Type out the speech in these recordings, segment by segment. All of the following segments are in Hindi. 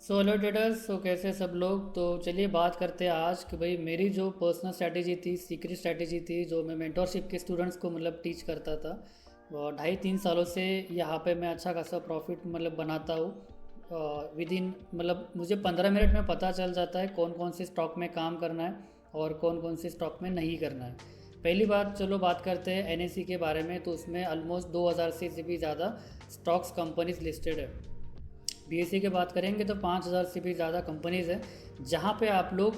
Hello traders. कैसे सब लोग। तो चलिए बात करते हैं आज कि भाई मेरी जो पर्सनल स्ट्रैटेजी थी, सीक्रेट स्ट्रैटेजी थी, जो मैं मेंटोरशिप के स्टूडेंट्स को टीच करता था। वो 2.5-3 सालों से यहाँ पे मैं अच्छा खासा प्रॉफिट बनाता हूँ। विद इन मुझे 15 मिनट में पता चल जाता है कौन कौन से स्टॉक में काम करना है और कौन कौन से स्टॉक में नहीं करना है। पहली बात, चलो बात करते हैं एनएससी के बारे में। तो उसमें ऑलमोस्ट 2000 से भी ज़्यादा स्टॉक्स कंपनीज लिस्टेड है। बीएससी की बात करेंगे तो 5000 से भी ज़्यादा कंपनीज़ हैं जहाँ पे आप लोग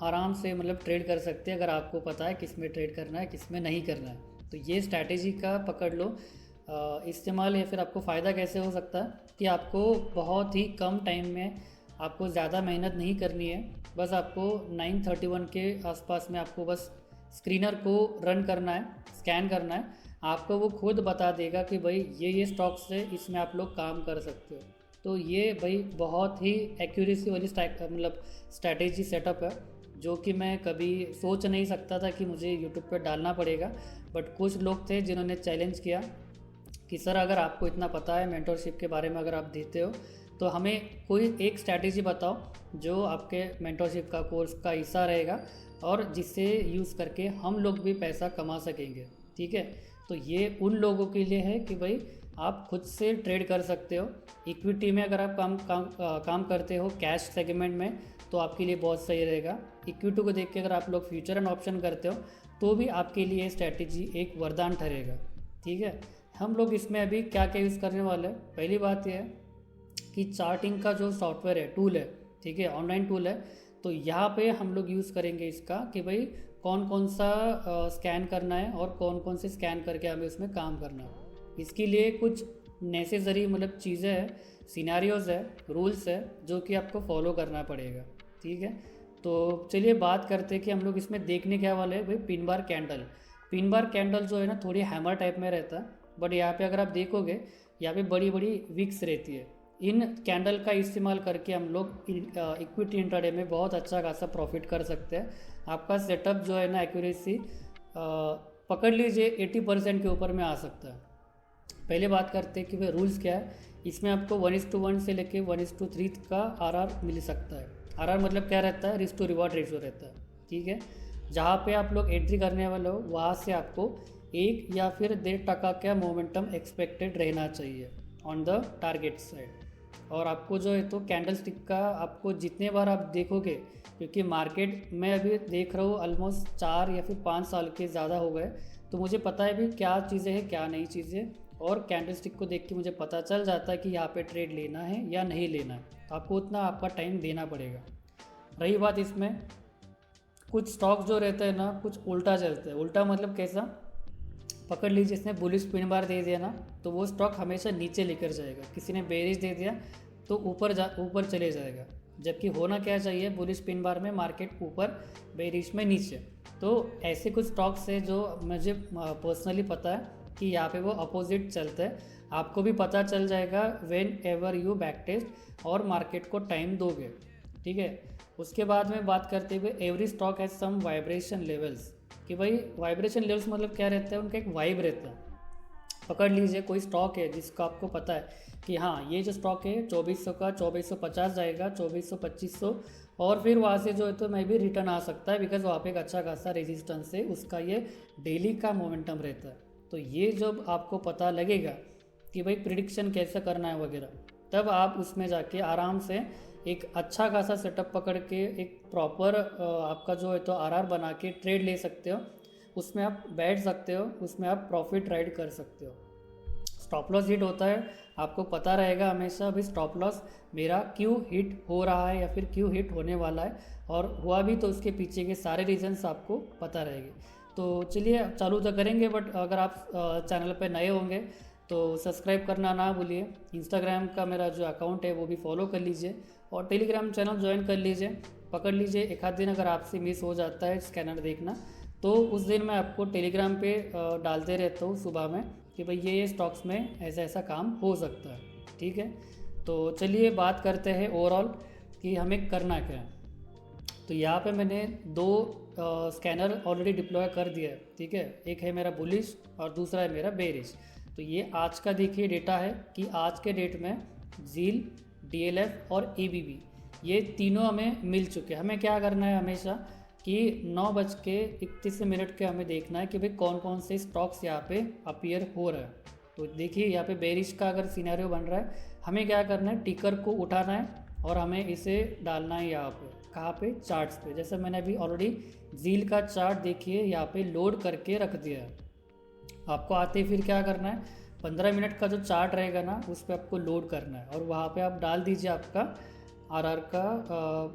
आराम से ट्रेड कर सकते हैं, अगर आपको पता है किस में ट्रेड करना है किस में नहीं करना है। तो ये स्ट्रैटेजी का पकड़ लो इस्तेमाल, या फिर आपको फ़ायदा कैसे हो सकता है कि आपको बहुत ही कम टाइम में, आपको ज़्यादा मेहनत नहीं करनी है। बस आपको 931 के आसपास में आपको बस स्क्रीनर को रन करना है, स्कैन करना है। आपको वो खुद बता देगा कि भाई ये स्टॉक्स है, इसमें आप लोग काम कर सकते हो। तो ये भाई बहुत ही एक्यूरेसी वाली स्ट्रैटेजी सेटअप है, जो कि मैं कभी सोच नहीं सकता था कि मुझे यूट्यूब पर डालना पड़ेगा। बट कुछ लोग थे जिन्होंने चैलेंज किया कि सर अगर आपको इतना पता है मेंटोरशिप के बारे में, अगर आप देते हो तो हमें कोई एक स्ट्रैटेजी बताओ जो आपके मेंटोरशिप का कोर्स का हिस्सा रहेगा और जिससे यूज़ करके हम लोग भी पैसा कमा सकेंगे। ठीक है। तो ये उन लोगों के लिए है कि भाई आप खुद से ट्रेड कर सकते हो। इक्विटी में अगर आप काम करते हो कैश सेगमेंट में, तो आपके लिए बहुत सही रहेगा। इक्विटी को देख के अगर आप लोग फ्यूचर एंड ऑप्शन करते हो तो भी आपके लिए स्ट्रैटेजी एक वरदान ठहरेगा। ठीक है। हम लोग इसमें अभी क्या क्या यूज़ करने वाले हैं। पहली बात यह है कि चार्टिंग का जो सॉफ्टवेयर है, टूल है, ठीक है, ऑनलाइन टूल है। तो यहाँ पे हम लोग यूज़ करेंगे इसका कि भाई कौन कौन सा स्कैन करना है और कौन कौन से स्कैन करके हमें उसमें काम करना है। इसके लिए कुछ नेसेसरी चीज़ें हैं, सिनेरियोज़ है, रूल्स है, जो कि आपको फॉलो करना पड़ेगा। ठीक है। तो चलिए बात करते हैं कि हम लोग इसमें देखने क्या वाले हैं। भाई pin bar candle, pin bar candle जो है ना थोड़ी हैमर टाइप में रहता है, बट यहाँ पे अगर आप देखोगे यहाँ पे बड़ी बड़ी विक्स रहती है। इन कैंडल का इस्तेमाल करके हम लोग इक्विटी इंट्राडे में बहुत अच्छा खासा प्रॉफिट कर सकते हैं। आपका सेटअप जो है ना, एक्यूरेसी पकड़ लीजिए 80% के ऊपर में आ सकता है। पहले बात करते हैं कि भाई रूल्स क्या है। इसमें आपको 1:1 से लेके 1:3 का आरआर मिल सकता है। आरआर मतलब क्या रहता है, रिस्क टू रिवॉर्ड रेशियो रहता है। ठीक है। जहाँ पे आप लोग एंट्री करने वाले हो वहाँ से आपको 1 या फिर 1.5% का मोमेंटम एक्सपेक्टेड रहना चाहिए ऑन द टारगेट साइड। और आपको जो है तो कैंडल स्टिक का आपको जितने बार आप देखोगे, क्योंकि मार्केट में अभी देख रहा हूँ ऑलमोस्ट 4 या फिर 5 साल के ज़्यादा हो गए, तो मुझे पता है भी क्या चीज़ें हैं क्या नई चीज़ें। और कैंडल स्टिक को देख के मुझे पता चल जाता है कि यहाँ पे ट्रेड लेना है या नहीं लेना है। तो आपको उतना आपका टाइम देना पड़ेगा। रही बात इसमें, कुछ स्टॉक जो रहते हैं ना कुछ उल्टा चलते हैं। उल्टा मतलब कैसा, पकड़ लीजिए इसने बुलिश पिन बार दे दिया ना, तो वो स्टॉक हमेशा नीचे लेकर जाएगा। किसी ने बेरिश दे दिया तो ऊपर चले जाएगा। जबकि होना क्या चाहिए, बुलिश पिन बार में मार्केट ऊपर, बेरिश में नीचे। तो ऐसे कुछ स्टॉक्स है जो मुझे पर्सनली पता है कि यहाँ पे वो अपोजिट चलता है। आपको भी पता चल जाएगा whenever you back test और मार्केट को टाइम दोगे। ठीक है। उसके बाद में बात करते हुए every stock has some vibration levels, कि भाई वाइब्रेशन लेवल्स मतलब क्या रहता है, उनका एक वाइब रहता है। पकड़ लीजिए कोई स्टॉक है जिसका आपको पता है कि हाँ ये जो स्टॉक है 2400 का 2450 जाएगा, 2400 2500, और फिर वहाँ से जो है तो मैं भी रिटर्न आ सकता है, बिकॉज वहाँ पे एक अच्छा खासा रेजिस्टेंस है, उसका ये डेली का मोमेंटम रहता है। तो ये जब आपको पता लगेगा कि भाई प्रिडिक्शन कैसे करना है वगैरह, तब आप उसमें जाके आराम से एक अच्छा खासा सेटअप पकड़ के एक प्रॉपर आपका जो है तो आरआर बना के ट्रेड ले सकते हो। उसमें आप बैठ सकते हो, उसमें आप प्रॉफिट राइड कर सकते हो। स्टॉप लॉस हिट होता है, आपको पता रहेगा हमेशा अभी स्टॉप लॉस मेरा क्यों हिट हो रहा है या फिर क्यों हिट होने वाला है, और हुआ भी तो उसके पीछे के सारे रीजंस आपको पता रहेंगे। तो चलिए चालू तो करेंगे, बट अगर आप चैनल पर नए होंगे तो सब्सक्राइब करना ना भूलिए। इंस्टाग्राम का मेरा जो अकाउंट है वो भी फॉलो कर लीजिए और टेलीग्राम चैनल ज्वाइन कर लीजिए। पकड़ लीजिए एक आध दिन अगर आपसे मिस हो जाता है स्कैनर देखना, तो उस दिन मैं आपको टेलीग्राम पे डालते रहता हूँ सुबह में कि भाई ये स्टॉक्स में ऐसा ऐसा काम हो सकता है। ठीक है। तो चलिए बात करते हैं ओवरऑल कि हमें करना क्या है। तो यहाँ पे मैंने दो स्कैनर ऑलरेडी डिप्लॉय कर दिया है। ठीक है। एक है मेरा बुलिश और दूसरा है मेरा बेरिश। तो ये आज का देखिए डेटा है कि आज के डेट में जील, डीएलएफ और एबीबी ये तीनों हमें मिल चुके हैं। हमें क्या करना है हमेशा कि 9:31 के हमें देखना है कि भाई कौन कौन से स्टॉक्स यहाँ पे अपीयर हो रहा है। तो देखिए यहाँ पे बेरिश का अगर सिनेरियो बन रहा है, हमें क्या करना है, टिकर को उठाना है और हमें इसे डालना है यहाँ पे, कहाँ पे, चार्ट्स पे। जैसे मैंने अभी ऑलरेडी जील का चार्ट देखिए यहाँ पे लोड करके रख दिया है। आपको आते ही फिर क्या करना है, 15 मिनट का जो चार्ट रहेगा ना उस पर आपको लोड करना है और वहाँ पे आप डाल दीजिए आपका आरआर का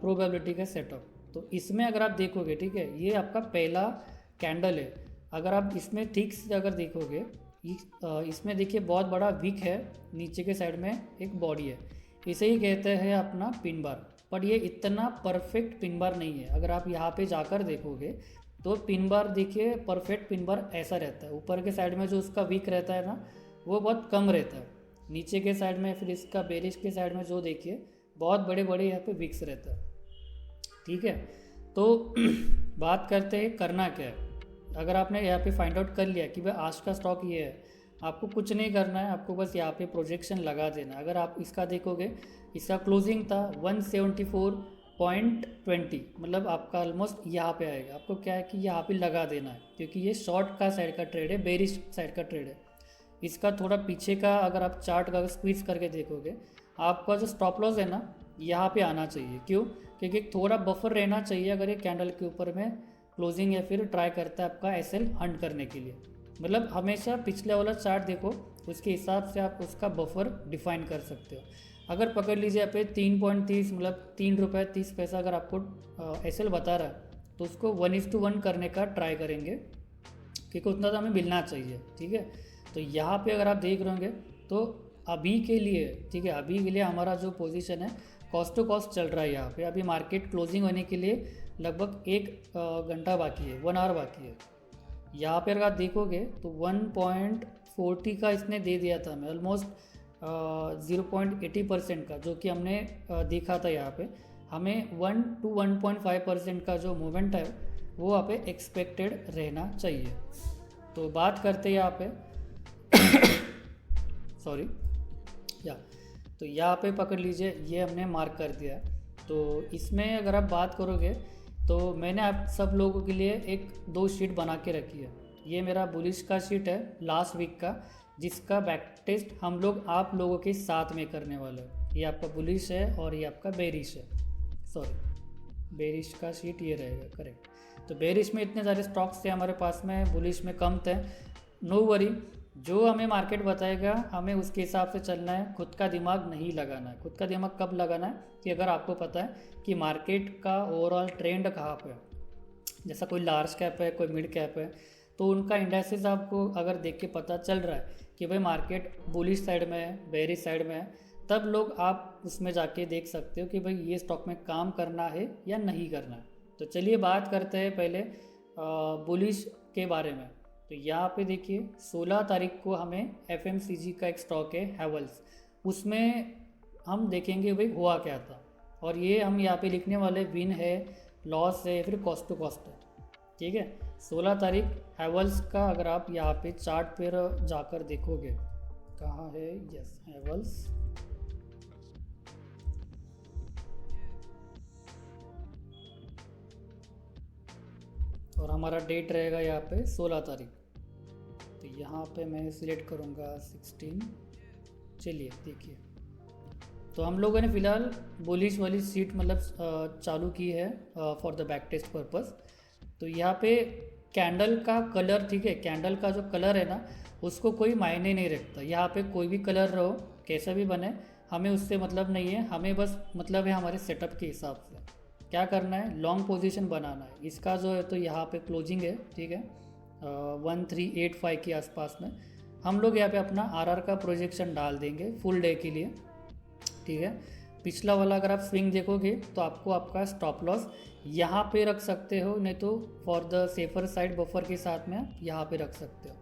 प्रोबेबिलिटी का सेटअप। तो इसमें अगर आप देखोगे, ठीक है, ये आपका पहला कैंडल है। अगर आप इसमें ठीक से अगर देखोगे, इसमें देखिए बहुत बड़ा विक है, नीचे के साइड में एक बॉडी है, इसे ही कहते हैं अपना पिन बार। पर ये इतना परफेक्ट पिन बार नहीं है। अगर आप यहाँ पे जाकर देखोगे तो पिन बार देखिए, परफेक्ट पिन बार ऐसा रहता है, ऊपर के साइड में जो उसका विक रहता है ना वो बहुत कम रहता है, नीचे के साइड में फिर इसका बेरिश के साइड में जो देखिए बहुत बड़े बड़े यहाँ पे विक्स रहता है, ठीक है। तो बात करते हैं करना क्या है। अगर आपने यहाँ पे फाइंड आउट कर लिया कि भाई आज का स्टॉक ये है, आपको कुछ नहीं करना है, आपको बस यहाँ पे प्रोजेक्शन लगा देना। अगर आप इसका देखोगे, इसका क्लोजिंग था 174.20, मतलब आपका ऑलमोस्ट यहाँ पे आएगा। आपको क्या है कि यहाँ पे लगा देना है, क्योंकि ये शॉर्ट का साइड का ट्रेड है, बेरिश साइड का ट्रेड है। इसका थोड़ा पीछे का अगर आप चार्ट का स्क्वीज करके देखोगे, आपका जो स्टॉप लॉस है ना यहाँ पे आना चाहिए। क्यों? क्योंकि थोड़ा बफर रहना चाहिए अगर ये कैंडल के ऊपर में क्लोजिंग या फिर ट्राई करता है आपका एसएल हंट करने के लिए। मतलब हमेशा पिछले वाला चार्ट देखो, उसके हिसाब से आप उसका बफर डिफाइन कर सकते हो। अगर पकड़ लीजिए यहाँ पे 3.30, मतलब ₹3.30 अगर आपको एसएल बता रहा है, तो उसको 1:1 करने का ट्राई करेंगे, क्योंकि उतना तो हमें मिलना चाहिए, ठीक है। तो यहाँ पे अगर आप देख रहे होंगे तो अभी के लिए, ठीक है, अभी के लिए हमारा जो पोजीशन है कॉस्ट टू कॉस्ट चल रहा है। यहाँ पे अभी मार्केट क्लोजिंग होने के लिए लगभग 1 घंटा बाकी है, 1 आवर बाकी है। यहाँ पे अगर आप देखोगे तो 1.40 का इसने दे दिया था हमें, ऑलमोस्ट 0.80% का, जो कि हमने देखा था। यहाँ पे हमें 1 to 1.5% का जो मूवमेंट है वो यहाँ पे एक्सपेक्टेड रहना चाहिए। तो बात करते हैं यहाँ पे सॉरी या, तो यहाँ पे पकड़ लीजिए, ये हमने मार्क कर दिया। तो इसमें अगर आप बात करोगे तो मैंने आप सब लोगों के लिए 2 शीट बना के रखी है। ये मेरा बुलिश का शीट है लास्ट वीक का, जिसका बैक टेस्ट हम लोग आप लोगों के साथ में करने वाले हैं। ये आपका बुलिश है और ये आपका बेरिश है, सॉरी बेरिश का शीट ये रहेगा, करेक्ट। तो बेरिश में इतने सारे स्टॉक्स थे हमारे पास में, बुलिश में कम थे। नो वरी, जो हमें मार्केट बताएगा हमें उसके हिसाब से चलना है, खुद का दिमाग नहीं लगाना है। खुद का दिमाग कब लगाना है कि अगर आपको पता है कि मार्केट का ओवरऑल ट्रेंड कहाँ पे है, जैसा कोई लार्ज कैप है, कोई मिड कैप है, तो उनका इंडेक्सेस आपको अगर देख के पता चल रहा है कि भाई मार्केट बुलिश साइड में है, बेरिश साइड में है, तब लोग आप उसमें जाके देख सकते हो कि भाई ये स्टॉक में काम करना है या नहीं करना है। तो चलिए बात करते हैं पहले बुलिश के बारे में। तो यहाँ पे देखिए 16 तारीख को हमें FMCG का एक स्टॉक है हैवल्स, उसमें हम देखेंगे भाई हुआ क्या था, और ये हम यहाँ पे लिखने वाले विन है, लॉस है, फिर कॉस्ट टू कॉस्ट है, ठीक है। 16 तारीख हैवल्स का अगर आप यहाँ पे चार्ट पर जाकर देखोगे, कहाँ है, यस हैवल्स, और हमारा डेट रहेगा यहाँ पे 16 तारीख। तो यहाँ पे मैं सिलेक्ट करूँगा 16। चलिए देखिए, तो हम लोगों ने फ़िलहाल बुलिश वाली सीट मतलब चालू की है for the back test purpose. तो यहाँ पे कैंडल का कलर, ठीक है, कैंडल का जो कलर है ना उसको कोई मायने नहीं रखता। यहाँ पे कोई भी कलर रहो, कैसा भी बने, हमें उससे मतलब नहीं है। हमें बस मतलब है हमारे सेटअप के हिसाब से क्या करना है, लॉन्ग पोजीशन बनाना है। इसका जो है तो यहाँ पे क्लोजिंग है, ठीक है, 1385 के आसपास में। हम लोग यहाँ पे अपना आरआर का प्रोजेक्शन डाल देंगे फुल डे के लिए, ठीक है। पिछला वाला अगर आप स्विंग देखोगे तो आपको आपका स्टॉप लॉस यहाँ पे रख सकते हो, नहीं तो for the safer side buffer के साथ में यहाँ पे रख सकते हो।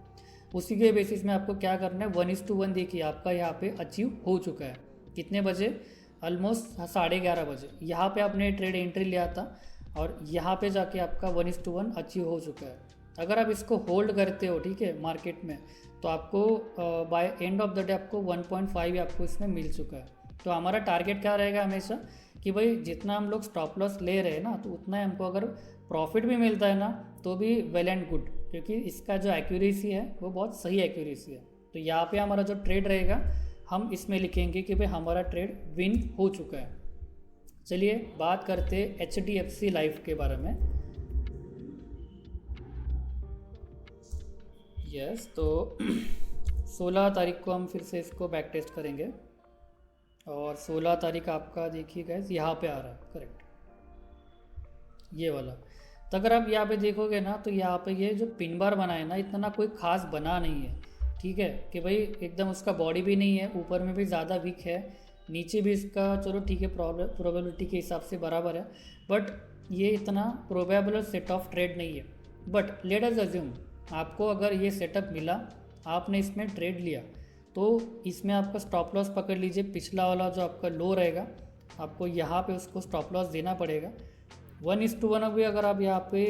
उसी के बेसिस में आपको क्या करना है, 1:1 देखिए आपका यहाँ पे अचीव हो चुका है। कितने बजे, ऑलमोस्ट 11:30 बजे यहाँ पे आपने ट्रेड एंट्री लिया था, और यहाँ पे जाके आपका 1:1 अचीव हो चुका है। अगर आप इसको होल्ड करते हो, ठीक है, मार्केट में, तो आपको by end of the day आपको 1.5 आपको इसमें मिल चुका है। तो हमारा टारगेट क्या रहेगा हमेशा कि भाई जितना हम लोग स्टॉप लॉस ले रहे हैं ना, तो उतना ही हमको अगर प्रॉफिट भी मिलता है ना, तो भी वेल एंड गुड, क्योंकि इसका जो एक्यूरेसी है वो बहुत सही एक्यूरेसी है। तो यहाँ पे हमारा जो ट्रेड रहेगा, हम इसमें लिखेंगे कि भाई हमारा ट्रेड विन हो चुका है। चलिए बात करते HDFC लाइफ के बारे में। यस, तो 16 तारीख को हम फिर से इसको बैक टेस्ट करेंगे, और 16 तारीख आपका देखिए गैस यहाँ पे आ रहा है, करेक्ट, ये वाला। तो अगर आप यहाँ पे देखोगे ना, तो यहाँ पे ये जो पिन बार बना है ना, इतना कोई खास बना नहीं है, ठीक है, कि भाई एकदम उसका बॉडी भी नहीं है, ऊपर में भी ज़्यादा वीक है, नीचे भी इसका चलो ठीक है प्रोबेबिलिटी के हिसाब से बराबर है, बट ये इतना प्रोबेबल सेट ऑफ ट्रेड नहीं है। बट लेट अस अज्यूम आपको अगर ये सेटअप मिला, आपने इसमें ट्रेड लिया, तो इसमें आपका स्टॉप लॉस पकड़ लीजिए, पिछला वाला जो आपका लो रहेगा, आपको यहाँ पे उसको स्टॉप लॉस देना पड़ेगा। 1:1 भी अगर आप यहाँ पे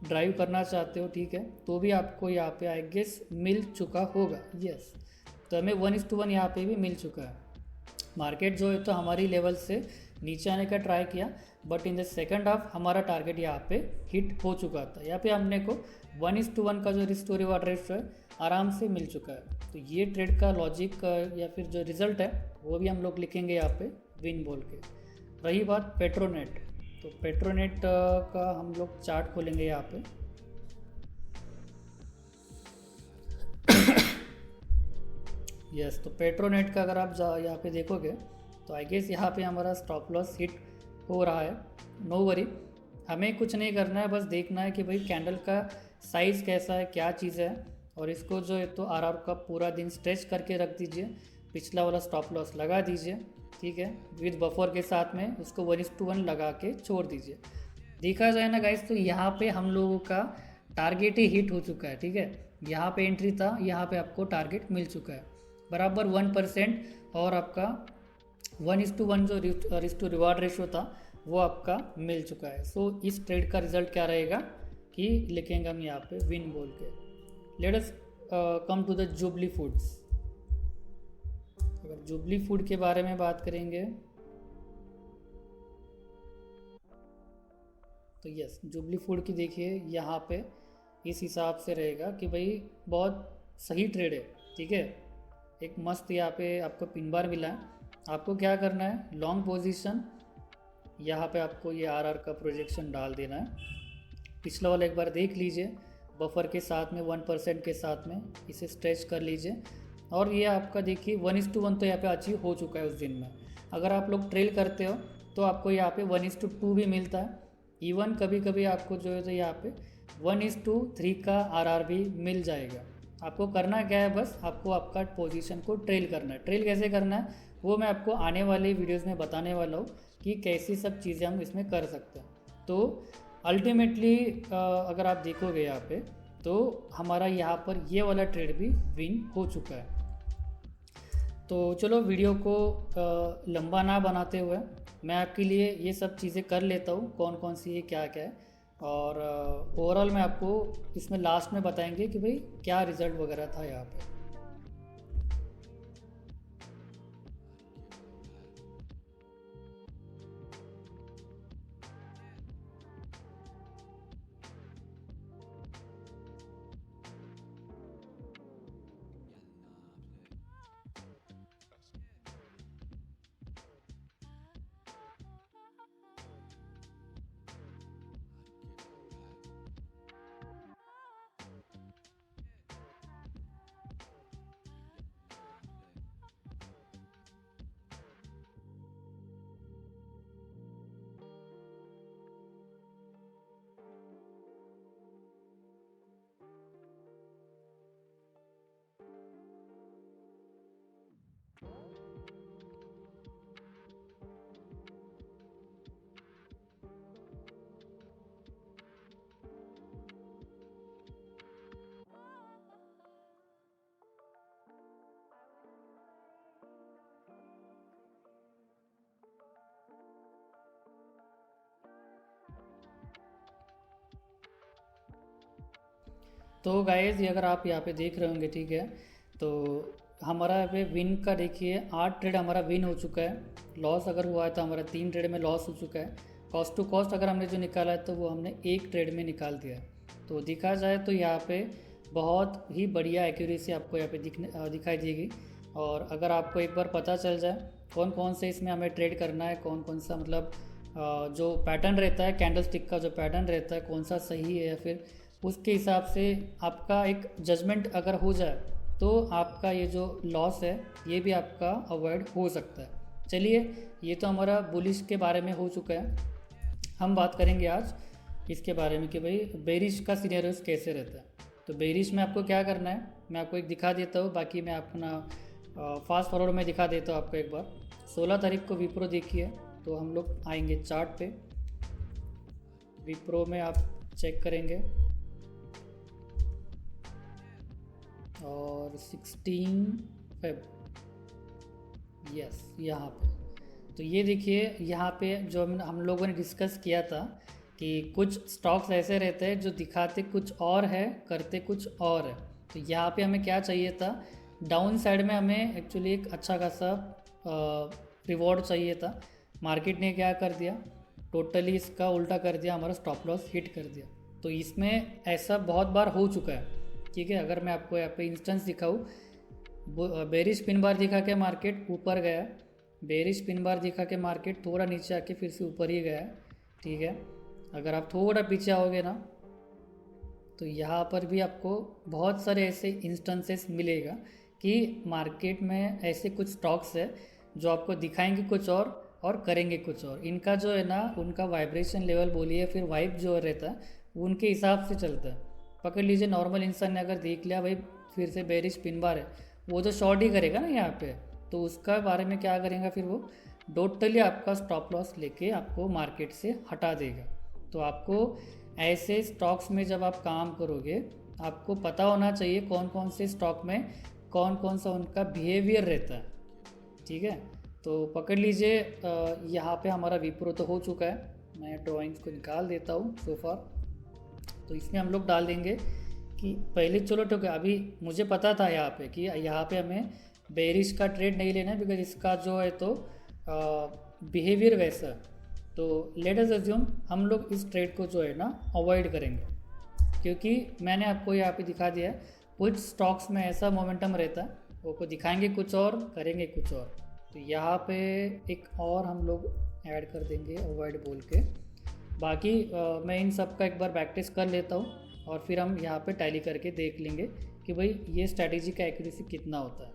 ड्राइव करना चाहते हो, ठीक है, तो भी आपको यहाँ पे आई गेस मिल चुका होगा। यस, तो हमें 1:1 यहाँ पे भी मिल चुका है। मार्केट जो है तो हमारी लेवल से नीचे आने का ट्राई किया, but in the second half हमारा टारगेट यहाँ पे हिट हो चुका था। यहाँ पे हमने को 1:1 का जो रिस्क टू रिवार्ड रेशियो है आराम से मिल चुका है। तो ये ट्रेड का लॉजिक या फिर जो रिजल्ट है वो भी हम लोग लिखेंगे यहाँ पे विन बोल के। रही बात पेट्रोनेट, तो पेट्रोनेट का हम लोग चार्ट खोलेंगे यहाँ पे। यस, तो पेट्रोनेट का अगर आप यहाँ पे देखोगे, तो आई गेस यहाँ पे हमारा स्टॉप लॉस हिट हो रहा है। नो वरी, हमें कुछ नहीं करना है, बस देखना है कि भाई कैंडल का साइज़ कैसा है, क्या चीज़ है, और इसको जो है तो आर का पूरा दिन स्ट्रेच करके रख दीजिए, पिछला वाला स्टॉप लॉस लगा दीजिए, ठीक है, विद बफर के साथ में उसको 1:1 लगा के छोड़ दीजिए। देखा जाए ना गाइस, तो यहाँ पे हम लोगों का टारगेट ही हिट हो चुका है, ठीक है, यहाँ पे एंट्री था, यहाँ पे आपको टारगेट मिल चुका है बराबर 1%, और आपका 1:1 जो रिस्क टू रिवार्ड रेशो था वो आपका मिल चुका है। सो इस ट्रेड का रिजल्ट क्या रहेगा कि लिखेंगे हम यहाँ पे विन बोल के। Let us come to the Jubilee Foods. अगर जुबली फूड के बारे में बात करेंगे, तो यस, जुबली फूड की देखिए यहाँ पे इस हिसाब से रहेगा कि भाई बहुत सही ट्रेड है, ठीक है, एक मस्त यहाँ पे आपको पिन बार मिला है। आपको क्या करना है, लॉन्ग पोजीशन, यहाँ पे आपको ये आर का प्रोजेक्शन डाल देना है, पिछला वाला एक बार देख लीजिए, बफर के साथ में 1% के साथ में इसे स्ट्रेच कर लीजिए, और ये आपका देखिए 1:1 तो यहाँ पे अचीव हो चुका है उस दिन में। अगर आप लोग ट्रेल करते हो तो आपको यहाँ पे 1:2 भी मिलता है, इवन कभी कभी आपको जो है तो यहाँ पे 1:3 का आर भी मिल जाएगा। आपको करना क्या है, बस आपको आपका पोजीशन को ट्रेल करना है। ट्रेल कैसे करना है वो मैं आपको आने वाले वीडियोस में बताने वाला हूँ कि कैसी सब चीज़ें हम इसमें कर सकते हैं। तो अल्टीमेटली अगर आप देखोगे यहाँ पे, तो हमारा यहाँ पर ये वाला ट्रेड भी विन हो चुका है। तो चलो वीडियो को लंबा ना बनाते हुए मैं आपके लिए ये सब चीज़ें कर लेता हूँ, कौन कौन सी है, क्या क्या है, और ओवरऑल मैं आपको इसमें लास्ट में बताएंगे कि भाई क्या रिज़ल्ट वगैरह था यहाँ पे। तो गाइस ये अगर आप यहाँ पे देख रहे होंगे, ठीक है, तो हमारा यहाँ पे विन का देखिए 8 ट्रेड हमारा विन हो चुका है। लॉस अगर हुआ है तो हमारा 3 ट्रेड में लॉस हो चुका है। कॉस्ट टू कॉस्ट अगर हमने जो निकाला है तो वो हमने 1 ट्रेड में निकाल दिया है। तो देखा जाए तो यहाँ पे बहुत ही बढ़िया एक्यूरेसी आपको यहाँ पे दिखाई देगी। और अगर आपको एक बार पता चल जाए कौन कौन से इसमें हमें ट्रेड करना है, कौन कौन सा मतलब जो पैटर्न रहता है कैंडल स्टिक का, जो पैटर्न रहता है कौन सा सही है, या फिर उसके हिसाब से आपका एक जजमेंट अगर हो जाए तो आपका ये जो लॉस है ये भी आपका अवॉइड हो सकता है। चलिए, ये तो हमारा बुलिश के बारे में हो चुका है। हम बात करेंगे आज इसके बारे में कि भाई बेरिश का सिनेरियोस कैसे रहता है। तो बेरिश में आपको क्या करना है मैं आपको एक दिखा देता हूँ, बाकी मैं अपना फास्ट फॉरवर्ड में दिखा देता हूँ आपको एक बार। 16 तारीख को विप्रो देखिए, तो हम लोग आएंगे चार्ट पे। विप्रो में आप चेक करेंगे और 16 फेब, यस यहाँ पे। तो ये देखिए यहाँ पे जो हम लोगों ने डिस्कस किया था कि कुछ स्टॉक्स ऐसे रहते हैं जो दिखाते कुछ और है करते कुछ और है। तो यहाँ पे हमें क्या चाहिए था, डाउन साइड में हमें एक्चुअली एक अच्छा खासा रिवॉर्ड चाहिए था। मार्केट ने क्या कर दिया, टोटली इसका उल्टा कर दिया, हमारा स्टॉप लॉस हिट कर दिया। तो इसमें ऐसा बहुत बार हो चुका है, ठीक है। अगर मैं आपको यहाँ पे इंस्टेंस दिखाऊँ, बेरिश पिन बार दिखा के मार्केट ऊपर गया, बेरिश पिन बार दिखा के मार्केट थोड़ा नीचे आके फिर से ऊपर ही गया, ठीक है। अगर आप थोड़ा पीछे आओगे ना तो यहाँ पर भी आपको बहुत सारे ऐसे इंस्टेंसेस मिलेगा कि मार्केट में ऐसे कुछ स्टॉक्स है जो आपको दिखाएंगे कुछ और करेंगे कुछ और। इनका जो है ना, उनका वाइब्रेशन लेवल बोलिए फिर वाइब जो रहता है उनके हिसाब से चलता है। पकड़ लीजिए, नॉर्मल इंसान ने अगर देख लिया भाई फिर से बेरिश पिन बार है, वो तो शॉर्ट ही करेगा ना यहाँ पे, तो उसका बारे में क्या करेगा फिर वो टोटली आपका स्टॉप लॉस लेके आपको मार्केट से हटा देगा। तो आपको ऐसे स्टॉक्स में जब आप काम करोगे आपको पता होना चाहिए कौन कौन से स्टॉक में कौन कौन सा उनका बिहेवियर रहता है, ठीक है। तो पकड़ लीजिए यहाँ पे हमारा विप्रो तो हो चुका है। मैं ड्राइंग्स को निकाल देता हूँ सो फार। तो इसमें हम लोग डाल देंगे कि पहले चलो ठीक है, अभी मुझे पता था यहाँ पे कि यहाँ पे हमें बेरिश का ट्रेड नहीं लेना है बिकॉज इसका जो है तो बिहेवियर वैसा है। तो लेट अस अज्यूम हम लोग इस ट्रेड को जो है ना अवॉइड करेंगे, क्योंकि मैंने आपको यहाँ पे दिखा दिया है कुछ स्टॉक्स में ऐसा मोमेंटम रहता है, वो को दिखाएंगे कुछ और करेंगे कुछ और। तो यहाँ पे एक और हम लोग ऐड कर देंगे अवॉइड बोल के। बाकी मैं इन सब का एक बार प्रैक्टिस कर लेता हूँ और फिर हम यहाँ पे टैली करके देख लेंगे कि भाई ये स्ट्रैटेजी का एक्यूरेसी कितना होता है।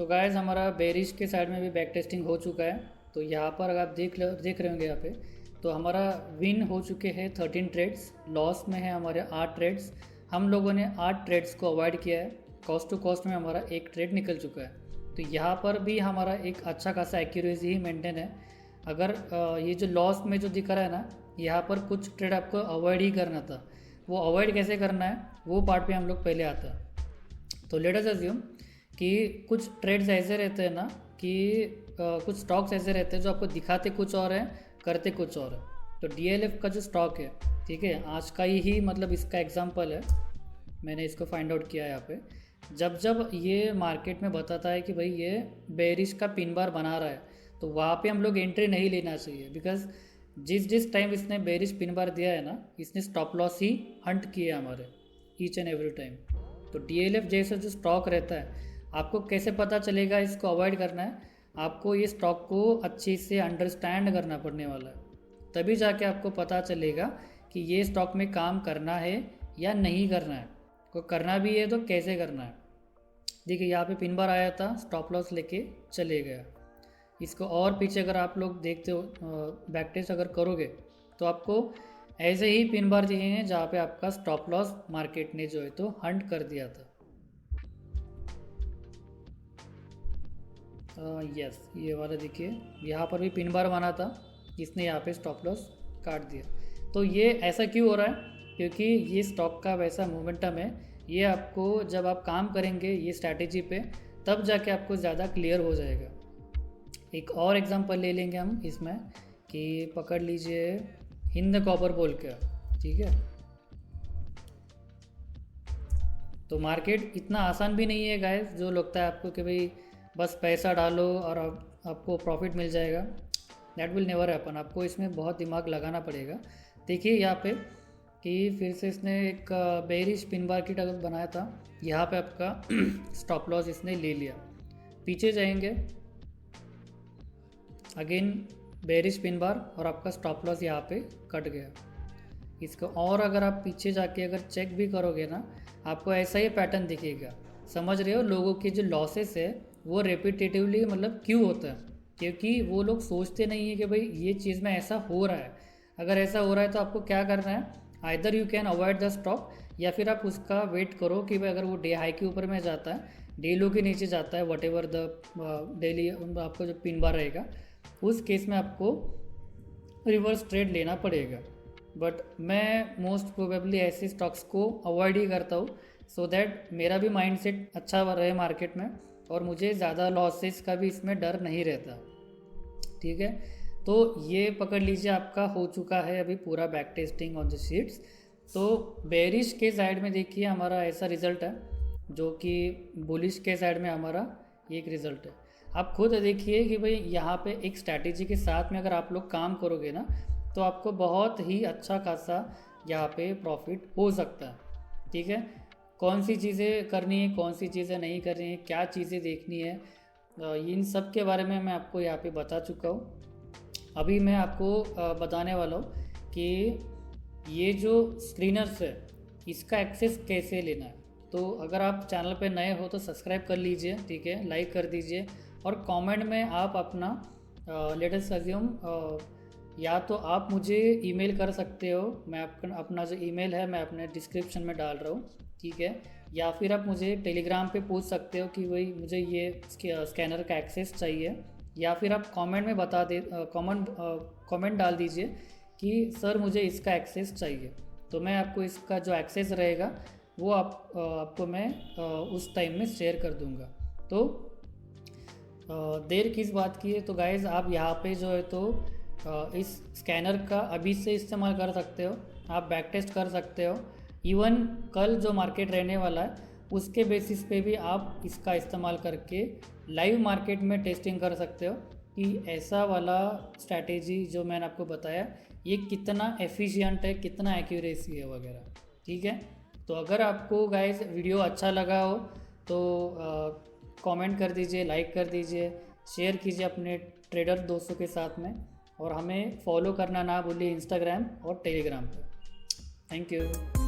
सो गाइस हमारा बेरिश के साइड में भी बैक टेस्टिंग हो चुका है। तो यहाँ पर अगर आप देख रहे होंगे यहाँ पे, तो हमारा विन हो चुके हैं 13 ट्रेड्स, लॉस में है हमारे 8 ट्रेड्स। हम लोगों ने 8 ट्रेड्स को अवॉइड किया है। कॉस्ट टू कॉस्ट में हमारा एक ट्रेड निकल चुका है। तो यहाँ पर भी हमारा एक अच्छा खासा एक्यूरेसी ही मेंटेन है। अगर ये जो लॉस में जो दिख रहा है ना, यहाँ पर कुछ ट्रेड आपको अवॉइड ही करना था। वो अवॉइड कैसे करना है वो पार्ट पे हम लोग पहले आता है। तो लेट अस अज्यूम कि कुछ ट्रेड्स ऐसे रहते हैं ना कि कुछ स्टॉक्स ऐसे रहते हैं जो आपको दिखाते कुछ और हैं, करते कुछ और है। तो DLF का जो स्टॉक है, ठीक है, आज का ही मतलब इसका एग्जांपल है। मैंने इसको फाइंड आउट किया है यहाँ पे। जब ये मार्केट में बताता है कि भाई ये बेरिश का पिन बार बना रहा है, तो वहाँ पे हम लोग एंट्री नहीं लेना चाहिए। बिकॉज जिस टाइम इसने बेरिश पिन बार दिया है ना, इसने स्टॉप लॉस ही हंट किए हमारे ईच एंड एवरी टाइम। तो DLF जैसा जो स्टॉक रहता है, आपको कैसे पता चलेगा इसको अवॉइड करना है? आपको ये स्टॉक को अच्छे से अंडरस्टैंड करना पड़ने वाला है, तभी जाके आपको पता चलेगा कि ये स्टॉक में काम करना है या नहीं करना है। को करना भी है तो कैसे करना है। देखिए यहाँ पे पिन बार आया था, स्टॉप लॉस लेके चले गया। इसको और पीछे अगर आप लोग देखते हो, बैक टेस्ट अगर करोगे तो आपको ऐसे ही पिन बार चाहिए जहाँ पे आपका स्टॉप लॉस मार्केट ने जो है तो हंट कर दिया था। यस, ये वाला देखिए, यहाँ पर भी पिन बार बना था, इसने यहाँ पे स्टॉप लॉस काट दिया। तो ये ऐसा क्यों हो रहा है? क्योंकि ये स्टॉक का वैसा मोमेंटम है। ये आपको जब आप काम करेंगे ये स्ट्रैटेजी पे, तब जाके आपको ज़्यादा क्लियर हो जाएगा। एक और एग्जांपल ले लेंगे हम इसमें कि पकड़ लीजिए हिंद कॉपर बोल के, ठीक है। तो मार्केट इतना आसान भी नहीं है गाइस जो लगता है आपको कि भाई बस पैसा डालो और आपको प्रॉफिट मिल जाएगा। That will never happen. आपको इसमें बहुत दिमाग लगाना पड़ेगा। देखिए यहाँ पे कि फिर से इसने एक बेरिश पिन बार की टारगेट बनाया था, यहाँ पे आपका स्टॉप लॉस इसने ले लिया। पीछे जाएंगे, अगेन बेरिश पिन बार और आपका स्टॉप लॉस यहाँ पे कट गया इसको। और अगर आप पीछे जाके अगर चेक भी करोगे ना, आपको ऐसा ही पैटर्न दिखेगा। समझ रहे हो? लोगों के जो लॉसेस है वो रेपिटेटिवली मतलब क्यों होता है? क्योंकि वो लोग सोचते नहीं है कि भाई ये चीज़ में ऐसा हो रहा है। अगर ऐसा हो रहा है तो आपको क्या करना है? Either you can avoid the stock, या फिर आप उसका वेट करो कि भाई अगर वो डे हाई के ऊपर में जाता है, डे लो के नीचे जाता है, वट एवर द डेली आपको जो पिन बार रहेगा, उस केस में आपको रिवर्स ट्रेड लेना पड़ेगा। बट मैं मोस्ट प्रोबेबली ऐसे स्टॉक्स को अवॉइड ही करता हूँ, सो दैट मेरा भी माइंडसेट अच्छा रहे मार्केट में और मुझे ज़्यादा लॉसेस का भी इसमें डर नहीं रहता, ठीक है। तो ये पकड़ लीजिए आपका हो चुका है अभी पूरा back testing on the sheets. तो बेरिश के साइड में देखिए हमारा ऐसा रिज़ल्ट है, जो कि बुलिश के साइड में हमारा एक रिज़ल्ट है। आप खुद देखिए कि भाई यहाँ पे एक स्ट्रैटेजी के साथ में अगर आप लोग काम करोगे ना, तो आपको बहुत ही अच्छा खासा यहाँ पे प्रॉफिट हो सकता है, ठीक है। कौन सी चीज़ें करनी है, कौन सी चीज़ें नहीं करनी है, क्या चीज़ें देखनी है, इन सब के बारे में मैं आपको यहाँ पे बता चुका हूँ। अभी मैं आपको बताने वाला हूँ कि ये जो स्क्रीनर्स है इसका एक्सेस कैसे लेना है। तो अगर आप चैनल पे नए हो तो सब्सक्राइब कर लीजिए, ठीक है, लाइक कर दीजिए, और कमेंट में आप अपना लेट अस अज्यूम या तो आप मुझे ईमेल कर सकते हो। मैं अपना जो ईमेल है मैं अपने डिस्क्रिप्शन में डाल रहा हूँ, ठीक है। या फिर आप मुझे टेलीग्राम पे पूछ सकते हो कि भाई मुझे ये स्कैनर का एक्सेस चाहिए, या फिर आप कमेंट में बता दे कमेंट डाल दीजिए कि सर मुझे इसका एक्सेस चाहिए। तो मैं आपको इसका जो एक्सेस रहेगा वो आपको मैं उस टाइम में शेयर कर दूंगा। तो देर किस बात की है? तो गाइज़ आप यहाँ पे जो है तो इस स्कैनर का अभी से इस्तेमाल कर सकते हो, आप बैक टेस्ट कर सकते हो। इवन कल जो मार्केट रहने वाला है उसके बेसिस पे भी आप इसका इस्तेमाल करके लाइव मार्केट में टेस्टिंग कर सकते हो कि ऐसा वाला स्ट्रैटेजी जो मैंने आपको बताया ये कितना एफिशिएंट है, कितना एक्यूरेसी है वगैरह, ठीक है। तो अगर आपको गाइस वीडियो अच्छा लगा हो तो कमेंट कर दीजिए, लाइक कर दीजिए, शेयर कीजिए अपने ट्रेडर दोस्तों के साथ में, और हमें फॉलो करना ना भूलिए इंस्टाग्राम और टेलीग्राम पर। Thank you.